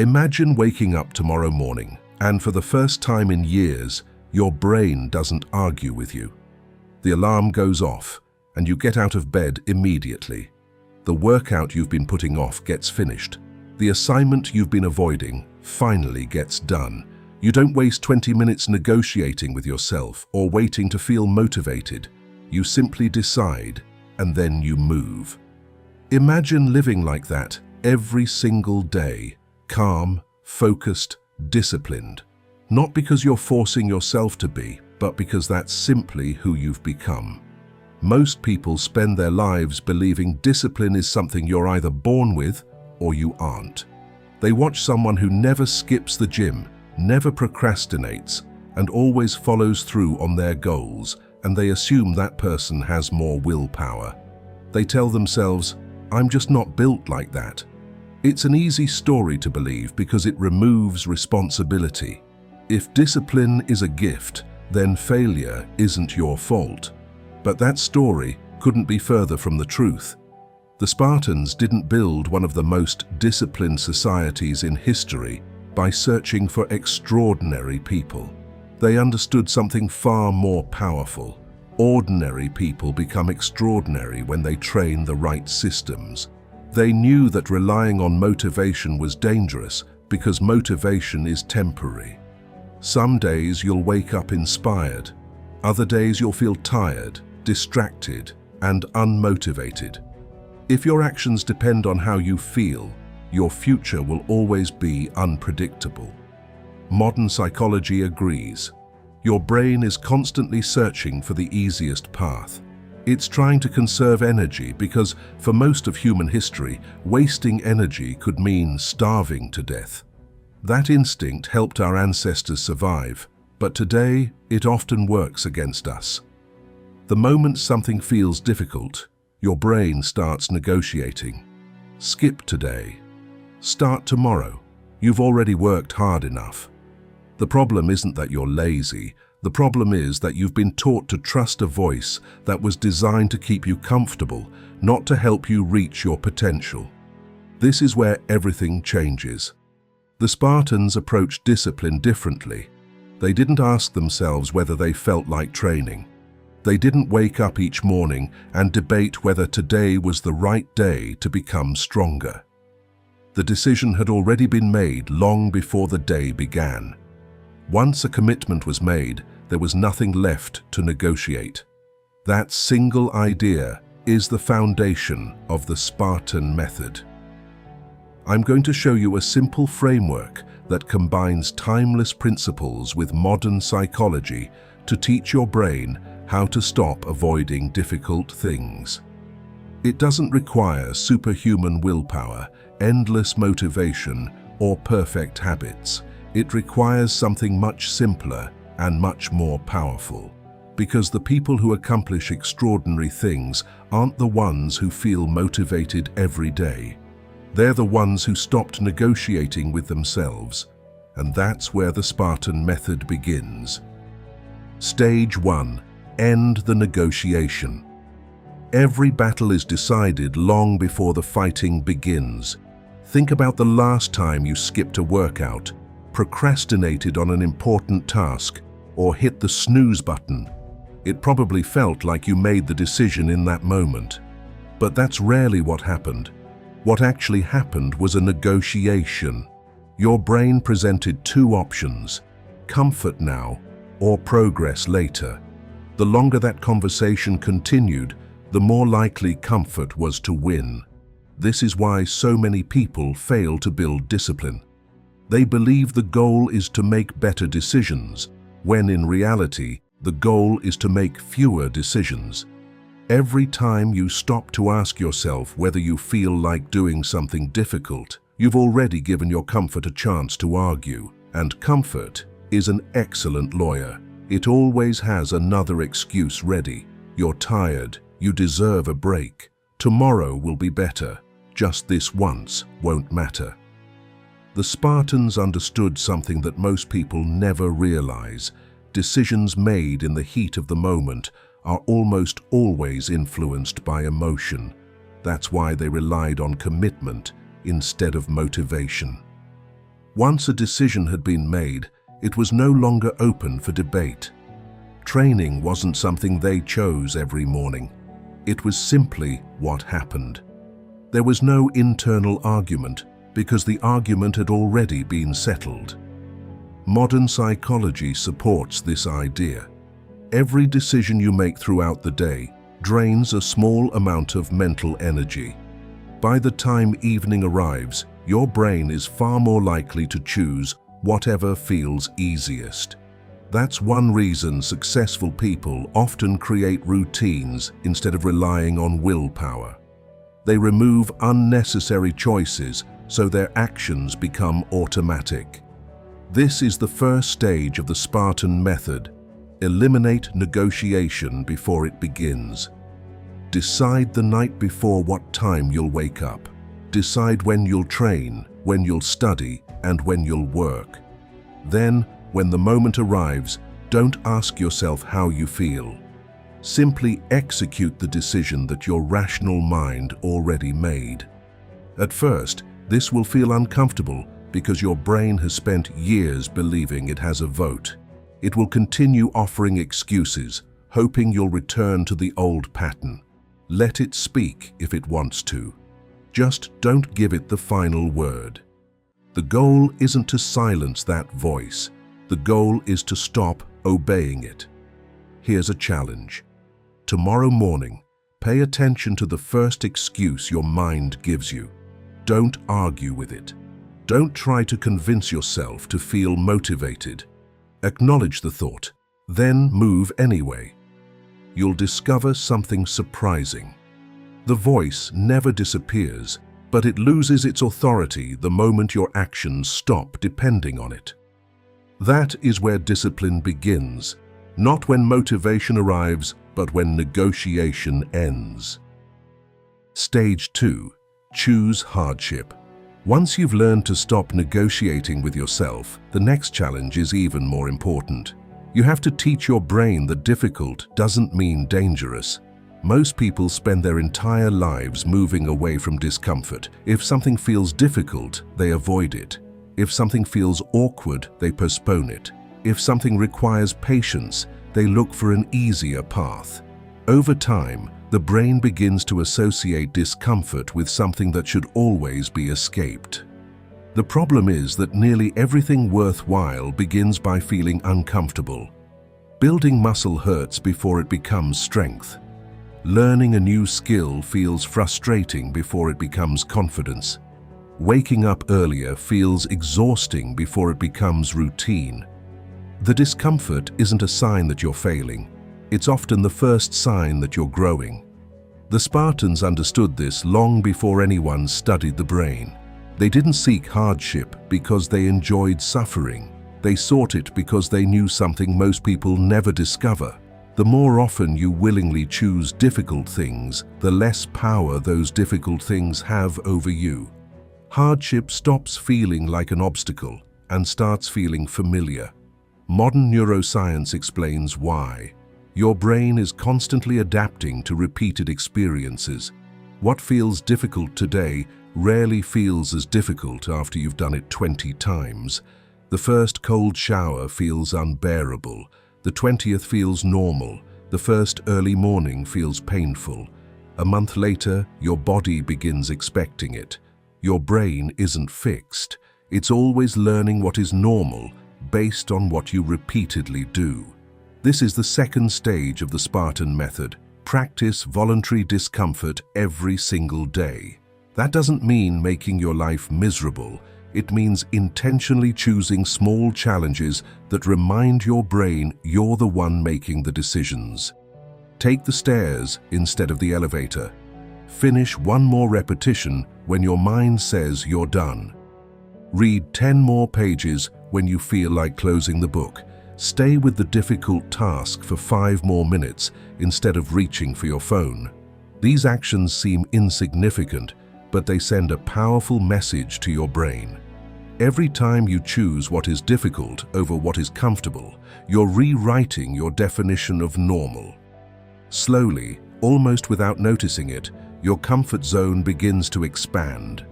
Imagine waking up tomorrow morning, and for the first time in years, your brain doesn't argue with you. The alarm goes off, and you get out of bed immediately. The workout you've been putting off gets finished. The assignment you've been avoiding finally gets done. You don't waste 20 minutes negotiating with yourself or waiting to feel motivated. You simply decide, and then you move. Imagine living like that every single day, calm, focused, disciplined. Not because you're forcing yourself to be, but because that's simply who you've become. Most people spend their lives believing discipline is something you're either born with or you aren't. They watch someone who never skips the gym, never procrastinates, and always follows through on their goals, and they assume that person has more willpower. They tell themselves, "I'm just not built like that." It's an easy story to believe because it removes responsibility. If discipline is a gift, then failure isn't your fault. But that story couldn't be further from the truth. The Spartans didn't build one of the most disciplined societies in history by searching for extraordinary people. They understood something far more powerful. Ordinary people become extraordinary when they train the right systems. They knew that relying on motivation was dangerous because motivation is temporary. Some days you'll wake up inspired. Other days you'll feel tired, distracted, and unmotivated. If your actions depend on how you feel, your future will always be unpredictable. Modern psychology agrees. Your brain is constantly searching for the easiest path. It's trying to conserve energy because, for most of human history, wasting energy could mean starving to death. That instinct helped our ancestors survive, but today it often works against us. The moment something feels difficult, your brain starts negotiating. Skip today. Start tomorrow. You've already worked hard enough. The problem isn't that you're lazy. The problem is that you've been taught to trust a voice that was designed to keep you comfortable, not to help you reach your potential. This is where everything changes. The Spartans approached discipline differently. They didn't ask themselves whether they felt like training. They didn't wake up each morning and debate whether today was the right day to become stronger. The decision had already been made long before the day began. Once a commitment was made, there was nothing left to negotiate. That single idea is the foundation of the Spartan Method. I'm going to show you a simple framework that combines timeless principles with modern psychology to teach your brain how to stop avoiding difficult things. It doesn't require superhuman willpower, endless motivation, or perfect habits. It requires something much simpler and much more powerful. Because the people who accomplish extraordinary things aren't the ones who feel motivated every day. They're the ones who stopped negotiating with themselves. And that's where the Spartan Method begins. Stage 1. End the negotiation. Every battle is decided long before the fighting begins. Think about the last time you skipped a workout, procrastinated on an important task, or hit the snooze button. It probably felt like you made the decision in that moment. But that's rarely what happened. What actually happened was a negotiation. Your brain presented two options: comfort now or progress later. The longer that conversation continued, the more likely comfort was to win. This is why so many people fail to build discipline. They believe the goal is to make better decisions, when in reality, the goal is to make fewer decisions. Every time you stop to ask yourself whether you feel like doing something difficult, you've already given your comfort a chance to argue. And comfort is an excellent lawyer. It always has another excuse ready. You're tired. You deserve a break. Tomorrow will be better. Just this once won't matter. The Spartans understood something that most people never realize. Decisions made in the heat of the moment are almost always influenced by emotion. That's why they relied on commitment instead of motivation. Once a decision had been made, it was no longer open for debate. Training wasn't something they chose every morning. It was simply what happened. There was no internal argument because the argument had already been settled. Modern psychology supports this idea. Every decision you make throughout the day drains a small amount of mental energy. By the time evening arrives, your brain is far more likely to choose whatever feels easiest. That's one reason successful people often create routines instead of relying on willpower. They remove unnecessary choices so their actions become automatic. This is the first stage of the Spartan Method. Eliminate negotiation before it begins. Decide the night before what time you'll wake up. Decide when you'll train, when you'll study, and when you'll work. Then, when the moment arrives, don't ask yourself how you feel. Simply execute the decision that your rational mind already made. At first, this will feel uncomfortable because your brain has spent years believing it has a vote. It will continue offering excuses, hoping you'll return to the old pattern. Let it speak if it wants to. Just don't give it the final word. The goal isn't to silence that voice. The goal is to stop obeying it. Here's a challenge. Tomorrow morning, pay attention to the first excuse your mind gives you. Don't argue with it. Don't try to convince yourself to feel motivated. Acknowledge the thought, then move anyway. You'll discover something surprising. The voice never disappears, but it loses its authority the moment your actions stop depending on it. That is where discipline begins, not when motivation arrives, but when negotiation ends. Stage 2. Choose hardship. Once you've learned to stop negotiating with yourself, the next challenge is even more important. You have to teach your brain that difficult doesn't mean dangerous. Most people spend their entire lives moving away from discomfort. If something feels difficult, they avoid it. If something feels awkward, they postpone it. If something requires patience, they look for an easier path. Over time, the brain begins to associate discomfort with something that should always be escaped. The problem is that nearly everything worthwhile begins by feeling uncomfortable. Building muscle hurts before it becomes strength. Learning a new skill feels frustrating before it becomes confidence. Waking up earlier feels exhausting before it becomes routine. The discomfort isn't a sign that you're failing. It's often the first sign that you're growing. The Spartans understood this long before anyone studied the brain. They didn't seek hardship because they enjoyed suffering. They sought it because they knew something most people never discover. The more often you willingly choose difficult things, the less power those difficult things have over you. Hardship stops feeling like an obstacle and starts feeling familiar. Modern neuroscience explains why. Your brain is constantly adapting to repeated experiences. What feels difficult today rarely feels as difficult after you've done it 20 times. The first cold shower feels unbearable. The 20th feels normal. The first early morning feels painful. A month later, your body begins expecting it. Your brain isn't fixed. It's always learning what is normal based on what you repeatedly do. This is the second stage of the Spartan Method. Practice voluntary discomfort every single day. That doesn't mean making your life miserable. It means intentionally choosing small challenges that remind your brain you're the one making the decisions. Take the stairs instead of the elevator. Finish one more repetition when your mind says you're done. Read 10 more pages when you feel like closing the book. Stay with the difficult task for 5 more minutes instead of reaching for your phone. These actions seem insignificant, but they send a powerful message to your brain. Every time you choose what is difficult over what is comfortable, you're rewriting your definition of normal. Slowly, almost without noticing it, your comfort zone begins to expand.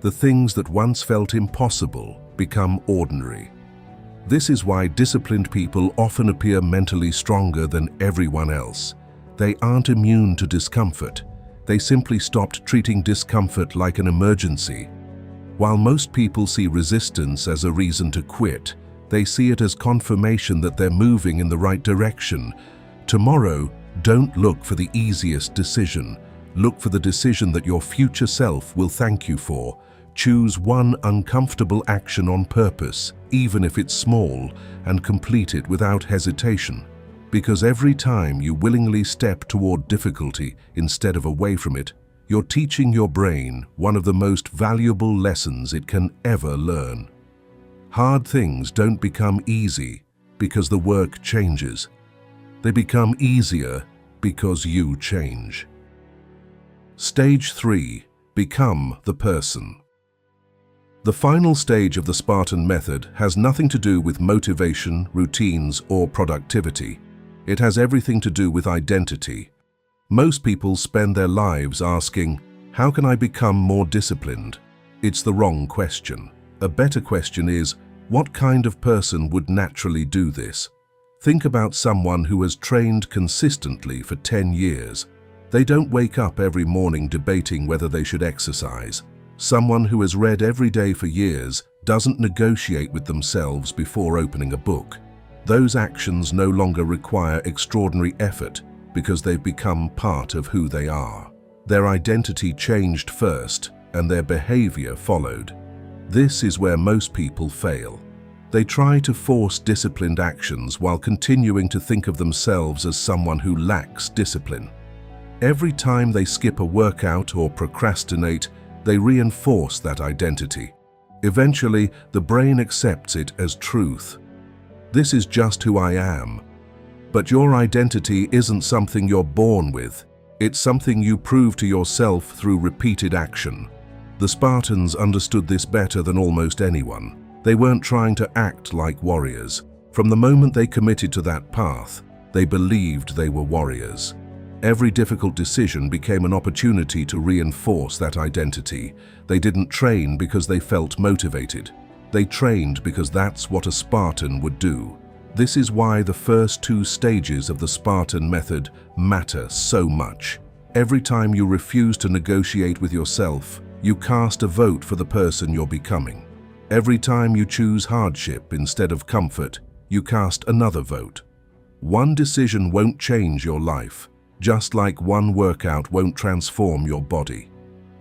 The things that once felt impossible become ordinary. This is why disciplined people often appear mentally stronger than everyone else. They aren't immune to discomfort. They simply stopped treating discomfort like an emergency. While most people see resistance as a reason to quit, they see it as confirmation that they're moving in the right direction. Tomorrow, don't look for the easiest decision. Look for the decision that your future self will thank you for. Choose one uncomfortable action on purpose, even if it's small, and complete it without hesitation. Because every time you willingly step toward difficulty instead of away from it, you're teaching your brain one of the most valuable lessons it can ever learn. Hard things don't become easy because the work changes. They become easier because you change. Stage 3. Become the person. The final stage of the Spartan Method has nothing to do with motivation, routines, or productivity. It has everything to do with identity. Most people spend their lives asking, how can I become more disciplined? It's the wrong question. A better question is, what kind of person would naturally do this? Think about someone who has trained consistently for 10 years. They don't wake up every morning debating whether they should exercise. Someone who has read every day for years doesn't negotiate with themselves before opening a book. Those actions no longer require extraordinary effort because they've become part of who they are. Their identity changed first, and their behavior followed. This is where most people fail. They try to force disciplined actions while continuing to think of themselves as someone who lacks discipline. Every time they skip a workout or procrastinate, they reinforce that identity. Eventually, the brain accepts it as truth. This is just who I am. But your identity isn't something you're born with. It's something you prove to yourself through repeated action. The Spartans understood this better than almost anyone. They weren't trying to act like warriors. From the moment they committed to that path, they believed they were warriors. Every difficult decision became an opportunity to reinforce that identity. They didn't train because they felt motivated. They trained because that's what a Spartan would do. This is why the first 2 stages of the Spartan Method matter so much. Every time you refuse to negotiate with yourself, you cast a vote for the person you're becoming. Every time you choose hardship instead of comfort, you cast another vote. One decision won't change your life, just like one workout won't transform your body.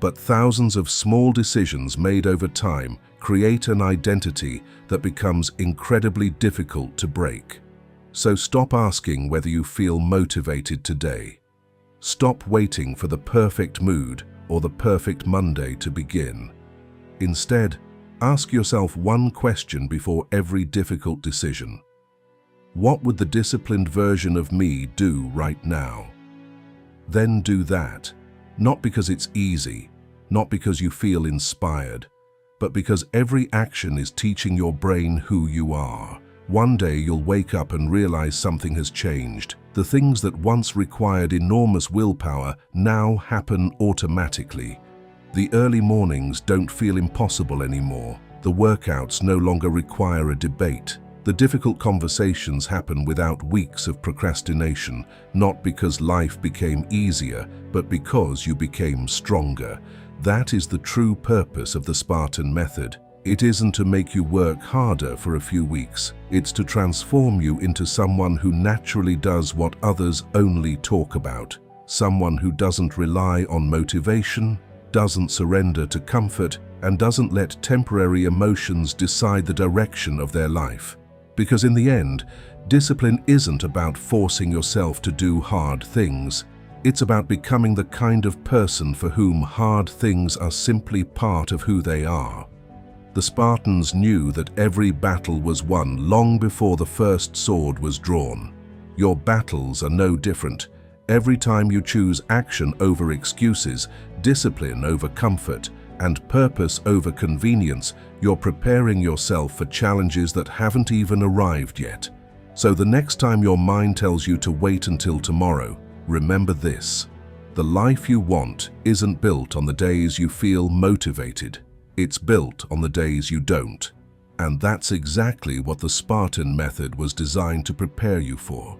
But thousands of small decisions made over time create an identity that becomes incredibly difficult to break. So stop asking whether you feel motivated today. Stop waiting for the perfect mood or the perfect Monday to begin. Instead, ask yourself one question before every difficult decision. What would the disciplined version of me do right now? Then do that, not because it's easy, not because you feel inspired, but because every action is teaching your brain who you are. One day you'll wake up and realize something has changed. The things that once required enormous willpower now happen automatically. The early mornings don't feel impossible anymore. The workouts no longer require a debate. The difficult conversations happen without weeks of procrastination, not because life became easier, but because you became stronger. That is the true purpose of the Spartan Method. It isn't to make you work harder for a few weeks. It's to transform you into someone who naturally does what others only talk about. Someone who doesn't rely on motivation, doesn't surrender to comfort, and doesn't let temporary emotions decide the direction of their life. Because in the end, discipline isn't about forcing yourself to do hard things. It's about becoming the kind of person for whom hard things are simply part of who they are. The Spartans knew that every battle was won long before the first sword was drawn. Your battles are no different. Every time you choose action over excuses, discipline over comfort, and purpose over convenience, you're preparing yourself for challenges that haven't even arrived yet. So the next time your mind tells you to wait until tomorrow, remember this: the life you want isn't built on the days you feel motivated. It's built on the days you don't. And that's exactly what the Spartan method was designed to prepare you for.